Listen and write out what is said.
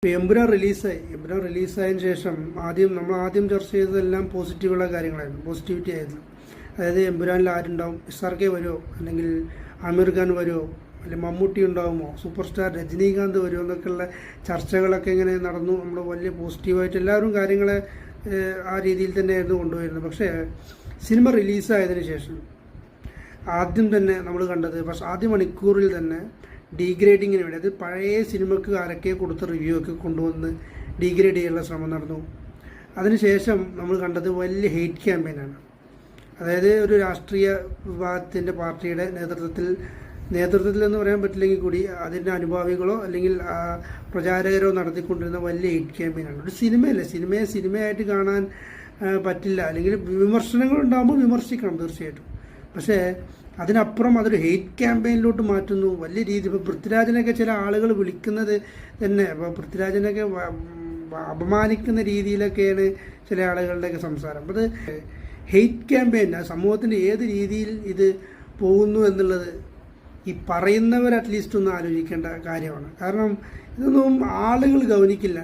ഇപ്പോൾ എമ്പുരാൻ റിലീസായതിനു ശേഷം നമ്മൾ ആദ്യം ചർച്ച ചെയ്തതെല്ലാം പോസിറ്റീവുള്ള കാര്യങ്ങളായിരുന്നു, പോസിറ്റിവിറ്റി ആയിരുന്നു. അതായത് എമ്പുരാനിൽ ആരുണ്ടാവും, SRK വരുമോ, അല്ലെങ്കിൽ ആമിർ ഖാൻ വരുമോ, അല്ലെങ്കിൽ മമ്മൂട്ടി ഉണ്ടാവുമോ, സൂപ്പർ സ്റ്റാർ രജനീകാന്ത് വരുമോ എന്നൊക്കെയുള്ള ചർച്ചകളൊക്കെ ഇങ്ങനെ നടന്നു. നമ്മൾ വലിയ പോസിറ്റീവായിട്ട് എല്ലാവരും കാര്യങ്ങളെ ആ രീതിയിൽ തന്നെയായിരുന്നു കൊണ്ടുപോയിരുന്നത്. പക്ഷേ സിനിമ റിലീസായതിനു ശേഷം ആദ്യം തന്നെ നമ്മൾ കണ്ടത്, പക്ഷേ ആദ്യ മണിക്കൂറിൽ തന്നെ ഡീഗ്രേഡിങ്ങിന് വേണ്ടി, അത് പഴയ സിനിമക്ക് ആരൊക്കെ കൊടുത്ത റിവ്യൂ ഒക്കെ കൊണ്ടുവന്ന് ഡീഗ്രേഡ് ചെയ്യാനുള്ള ശ്രമം നടന്നു. അതിനുശേഷം നമ്മൾ കണ്ടത് വലിയ ഹെയ്റ്റ് ക്യാമ്പയിനാണ്. അതായത് ഒരു രാഷ്ട്രീയ വിഭാഗത്തിൻ്റെ പാർട്ടിയുടെ നേതൃത്വത്തിൽ എന്ന് പറയാൻ പറ്റില്ലെങ്കിൽ കൂടി അതിൻ്റെ അനുഭാവികളോ അല്ലെങ്കിൽ പ്രചാരകരോ നടത്തിക്കൊണ്ടിരുന്ന വലിയ ഹെയ്റ്റ് ക്യാമ്പയിനാണ്. ഒരു സിനിമയായിട്ട് കാണാൻ പറ്റില്ല, അല്ലെങ്കിൽ വിമർശനങ്ങൾ ഉണ്ടാകുമ്പോൾ വിമർശിക്കണം തീർച്ചയായിട്ടും. പക്ഷേ അതിനപ്പുറം അതൊരു ഹെയ്റ്റ് ക്യാമ്പയിനിലോട്ട് മാറ്റുന്നു വലിയ രീതി. ഇപ്പോൾ പൃഥ്വിരാജിനൊക്കെ ചില ആളുകൾ വിളിക്കുന്നത് തന്നെ, ഇപ്പോൾ പൃഥ്വിരാജിനൊക്കെ അപമാനിക്കുന്ന രീതിയിലൊക്കെയാണ് ചില ആളുകളുടെയൊക്കെ സംസാരം. അപ്പോൾ അത് ഹെയ്റ്റ് ക്യാമ്പയിൻ സമൂഹത്തിൻ്റെ ഏത് രീതിയിൽ ഇത് പോകുന്നു എന്നുള്ളത് ഈ പറയുന്നവർ അറ്റ്ലീസ്റ്റ് ഒന്ന് ആലോചിക്കേണ്ട കാര്യമാണ്. കാരണം ഇതൊന്നും ആളുകൾ ഗൗനിക്കില്ല.